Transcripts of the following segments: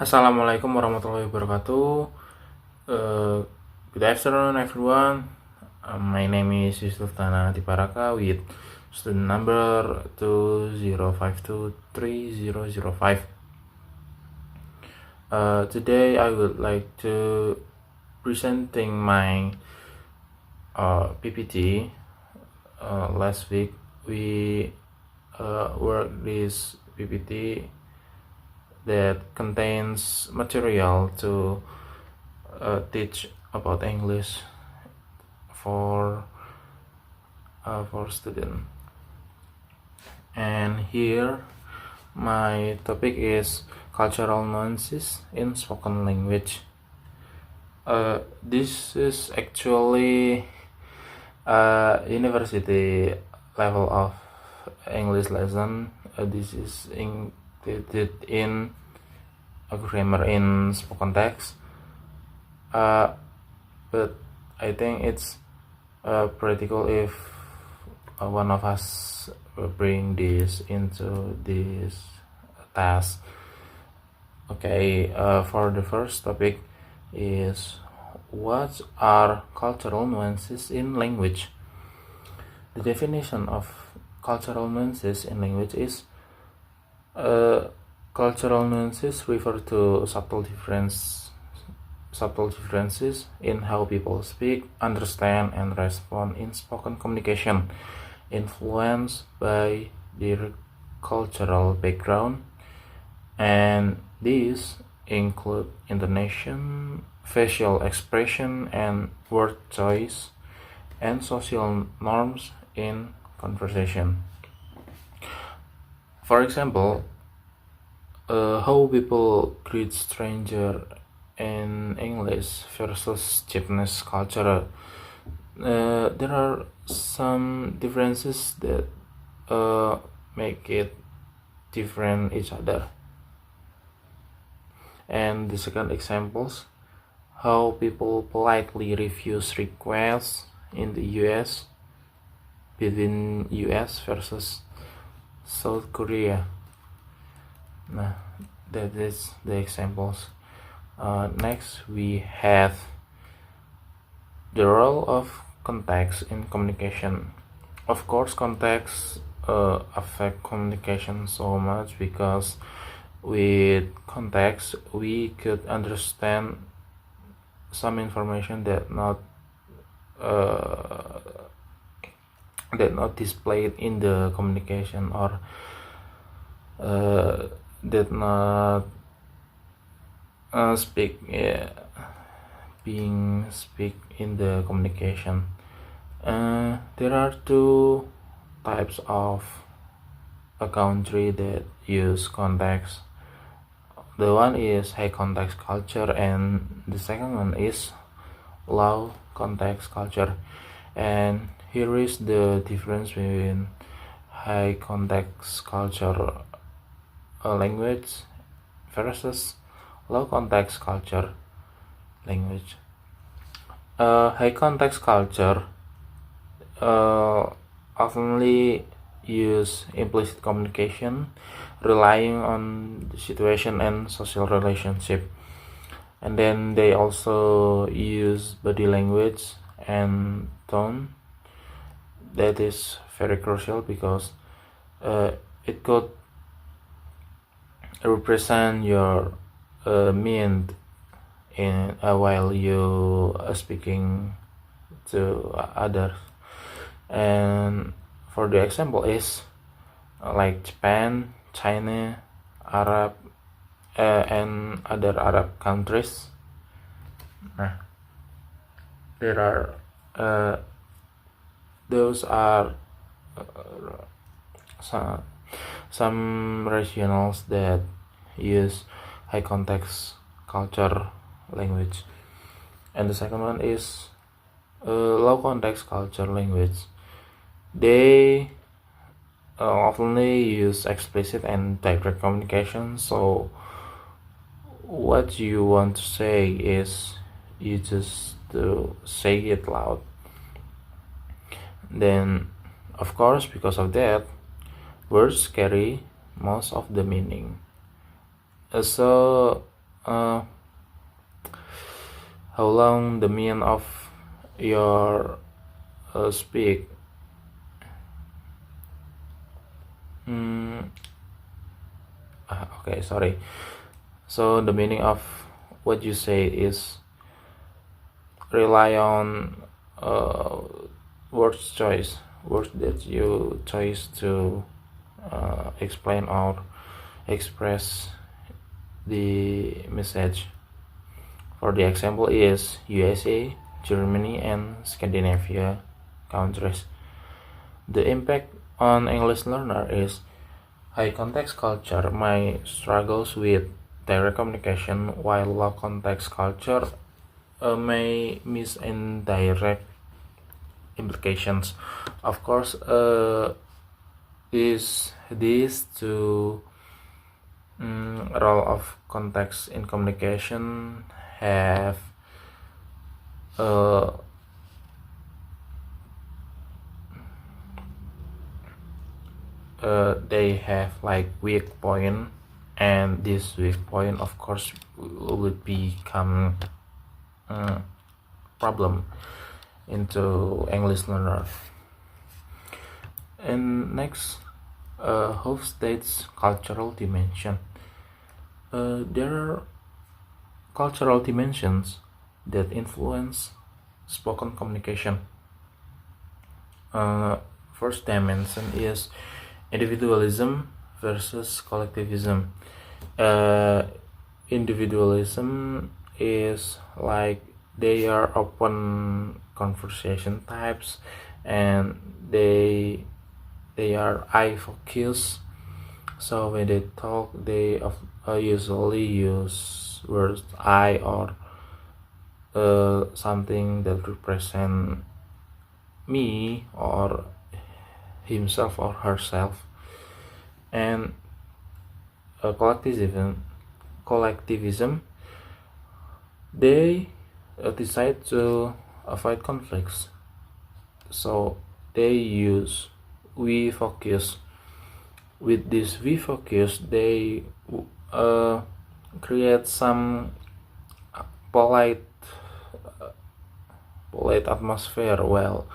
Assalamualaikum warahmatullahi wabarakatuh. Uh, Good afternoon, everyone. My name is Yusuf Tana Tiparaka with student number 20523005. Today, I would like to presenting my PPT. Last week, we worked this PPT that contains material to teach about English for student. And here my topic is cultural nuances in spoken language. This is actually a university level of English lesson. This is included in a grammar in spoken text. But I think it's practical if one of us bring this into this task. Okay, for the first topic is what are cultural nuances in language? The definition of cultural nuances in language is cultural nuances refer to subtle differences in how people speak, understand, and respond in spoken communication, influenced by their cultural background, and these include intonation, facial expression, and word choice, and social norms in conversation. For example, how people greet stranger in English versus Japanese culture. There are some differences that make it different each other. And the second examples, how people politely refuse requests in the US between US versus South Korea. Nah, that is the examples. Next, we have the role of context in communication. Of course, context affect communication so much because with context we could understand some information that not displayed in the communication, or that not being speak in the communication. There are two types of a country that use context. The one is high context culture, and the second one is low context culture. And here is the difference between high context culture language versus low context culture language. High context culture oftenly use implicit communication, relying on the situation and social relationship, and then they also use body language and tone. That is very crucial because it could represent your mind in while you speaking to others. And for the example is like Japan, China, Arab, and other Arab countries. There are those are some regionals that use high context culture language, and the second one is low context culture language. They often use explicit and direct communication, so what you want to say is you just to say it loud. Then of course, because of that, words carry most of the meaning. So uh, how long the mean of your speak. Okay, sorry. So the meaning of what you say is rely on uh, words that you choose to explain or express the message. For the example is USA, Germany, and Scandinavia countries. The impact on English learner is high context culture may struggles with direct communication, while low context culture may miss indirect implications. Of course, these two role of context in communication have they have like weak point, and this weak point of course would become problem into English learner. And next, host states cultural dimension. There are cultural dimensions that influence spoken communication. First dimension is individualism versus collectivism. Individualism is like they are open conversation types, and they are I focused. So when they talk, they usually use words I or something that represent me or himself or herself. And collectivism, they decide to avoid conflicts, so they use we focus. With this we focus, they create some polite atmosphere while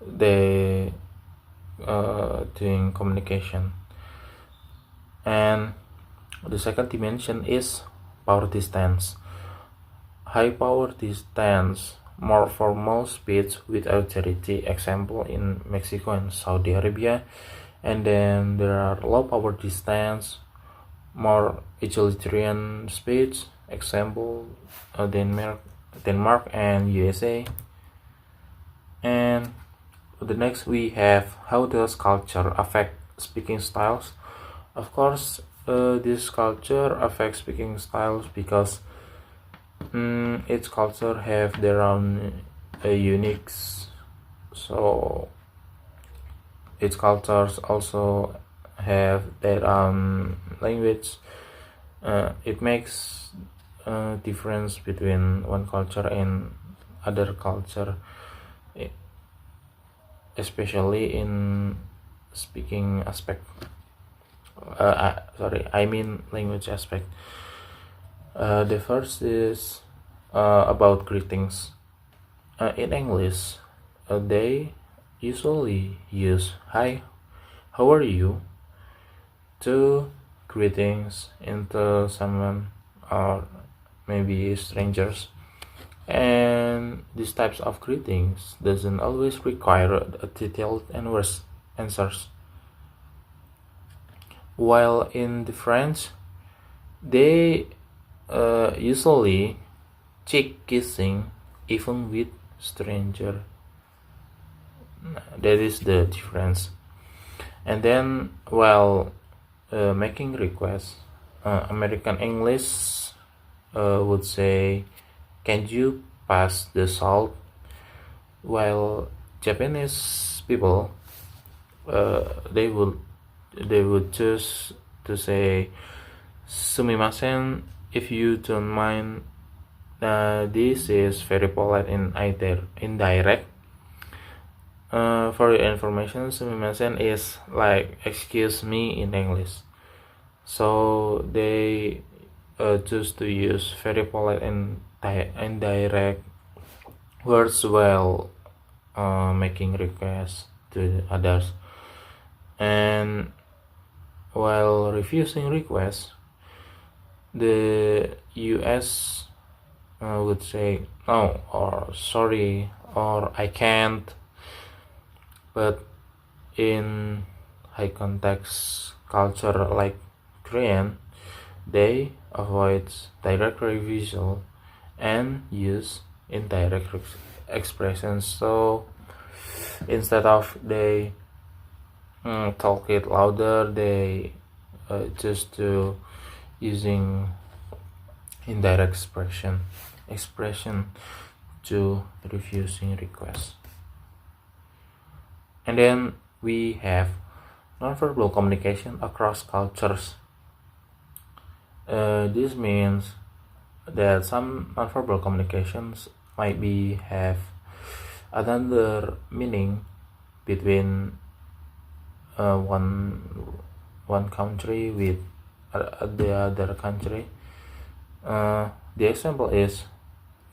they doing communication. And the second dimension is power distance. High power distance, more formal speech with authority, example in Mexico and Saudi Arabia. And then there are low power distance, more egalitarian speech, example Denmark and USA. And the next we have how does culture affect speaking styles. Of course, this culture affects speaking styles because each culture have their own uniques. So each cultures also have their own language. It makes a difference between one culture and other culture, especially in speaking aspect. I mean language aspect. The first is about greetings. In English, they usually use hi, how are you, to greetings into someone or maybe strangers. And these types of greetings doesn't always require a detailed answers. While in the French, they usually cheek kissing even with stranger. That is the difference. And then while making requests, American English would say, can you pass the salt? While Japanese people they would choose to say sumimasen, if you don't mind. This is very polite and indirect. For your information, sumimasen is like excuse me in English. So they choose to use very polite and direct words while making requests to others. And while refusing requests, the US would say no, or sorry, or I can't. But in high context culture like Korean, they avoid direct refusal and use indirect expressions. So instead of they talk it louder, they just to using indirect expression to refusing requests. And then we have nonverbal communication across cultures. This means that some nonverbal communications might have another meaning between one country with the other country. The example is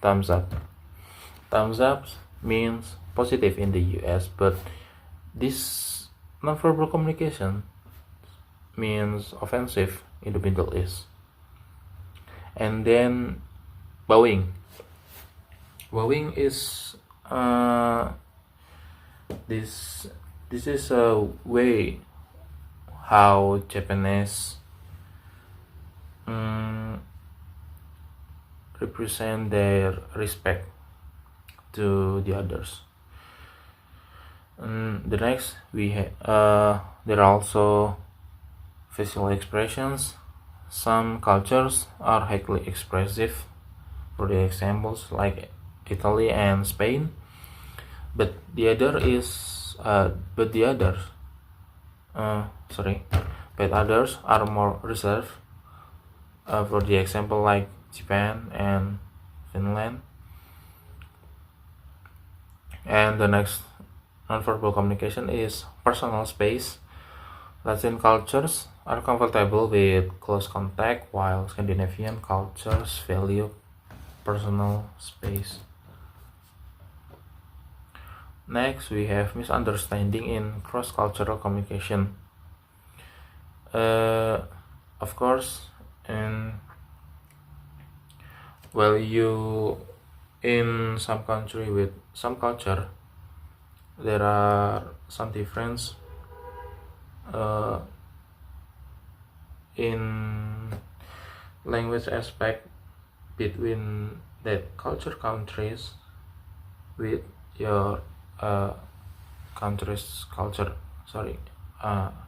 thumbs up. Thumbs up means positive in the US, but this nonverbal communication means offensive in the Middle East. And then bowing. Bowing is this is a way how Japanese represent their respect to the others. And the next we have there are also facial expressions. Some cultures are highly expressive, for the examples like Italy and Spain, but the others are more reserved, for the example like Japan and Finland. And the next nonverbal communication is personal space. Latin cultures are comfortable with close contact, while Scandinavian cultures value personal space. Next, we have misunderstanding in cross-cultural communication. Of course, you in some country with some culture, there are some difference in language aspect between that culture countries with your country's culture. Sorry, I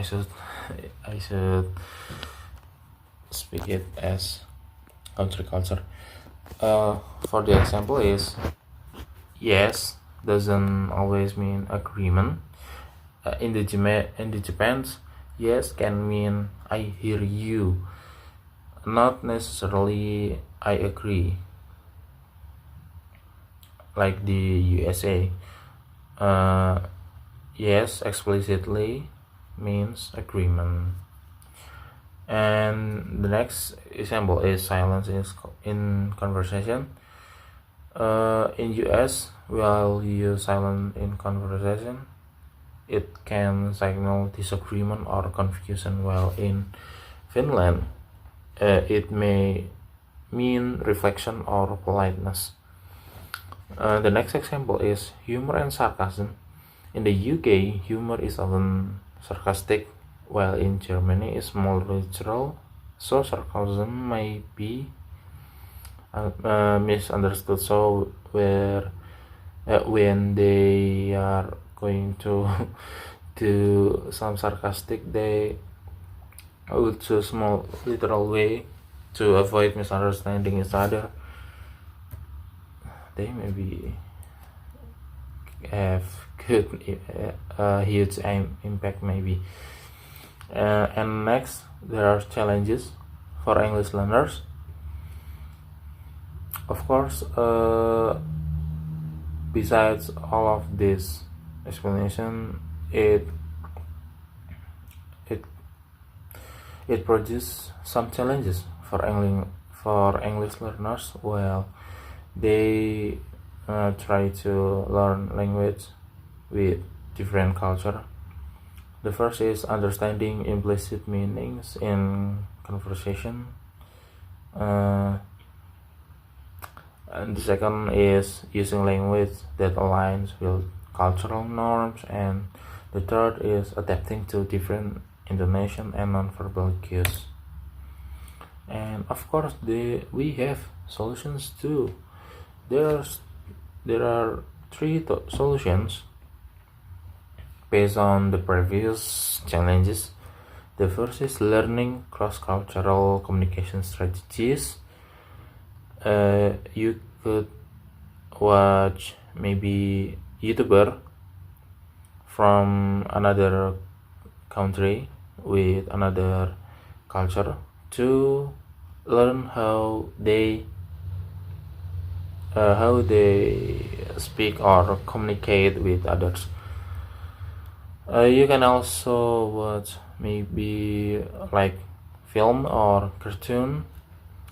should speak it as country culture. For the example is yes doesn't always mean agreement. In the Japan's, yes can mean I hear you, not necessarily I agree. Like the USA, yes explicitly means agreement. And the next example is silence in conversation. In US, while you use silence in conversation, it can signal disagreement or confusion, while in Finland, it may mean reflection or politeness. The next example is humor and sarcasm. In the UK, humor is often sarcastic, while in Germany it's more literal, so sarcasm may be misunderstood. So when they are going to do some sarcastic, they would choose more literal way to avoid misunderstanding each other. They maybe have good huge impact maybe. And next, there are challenges for English learners. Of course, besides all of this explanation, it it produces some challenges for English learners while they try to learn language with different culture. The first is understanding implicit meanings in conversation. And the second is using language that aligns with cultural norms, and the third is adapting to different intonation and nonverbal cues. And of course, we have solutions too. There are three solutions based on the previous challenges. The first is learning cross-cultural communication strategies. You could watch maybe YouTuber from another country with another culture to learn how they speak or communicate with others. You can also watch maybe like film or cartoon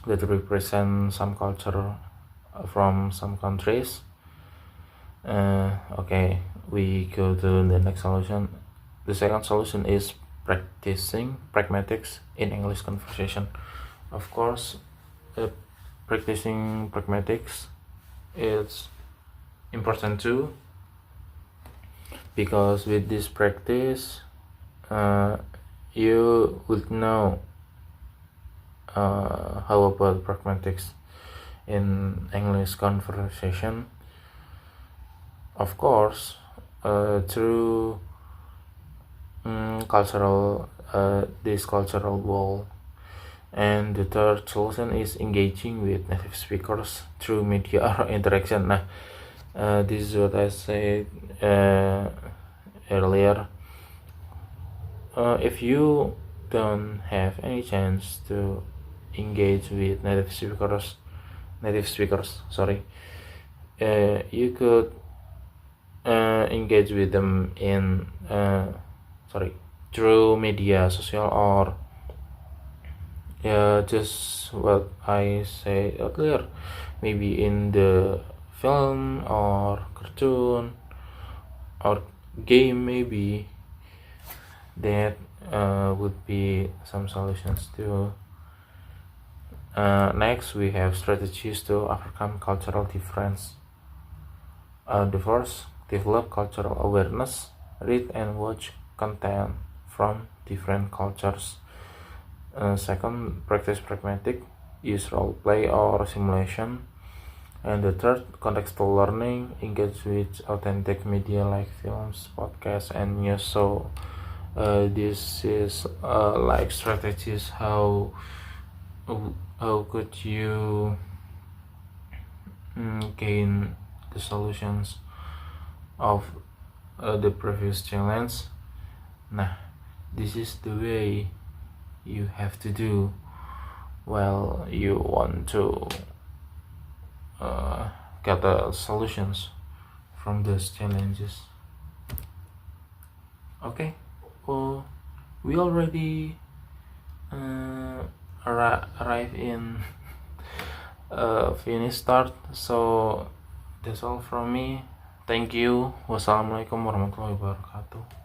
that represent some culture from some countries. Okay, we go to the next solution. The second solution is practicing pragmatics in English conversation. Of course, practicing pragmatics is important too, because with this practice you would know how about pragmatics in English conversation. Of course, through this cultural wall. And the third solution is engaging with native speakers through media or interaction. This is what I said earlier. If you don't have any chance to engage with native speakers, you could engage with them in through media social, or just what I said earlier, maybe in the film or cartoon or game, maybe that would be some solutions too. Next, we have strategies to overcome cultural difference. The first, develop cultural awareness. Read and watch content from different cultures. Second, practice pragmatic. Use role play or simulation. And the third, contextual learning. Engage with authentic media like films, podcasts, and news. So this is like strategies how could you gain the solutions of the previous challenge. This is the way you have to do while you want to get the solutions from those challenges. Okay, well, we already arrive in finish start, so that's all from me. Thank you. Wassalamualaikum warahmatullahi wabarakatuh.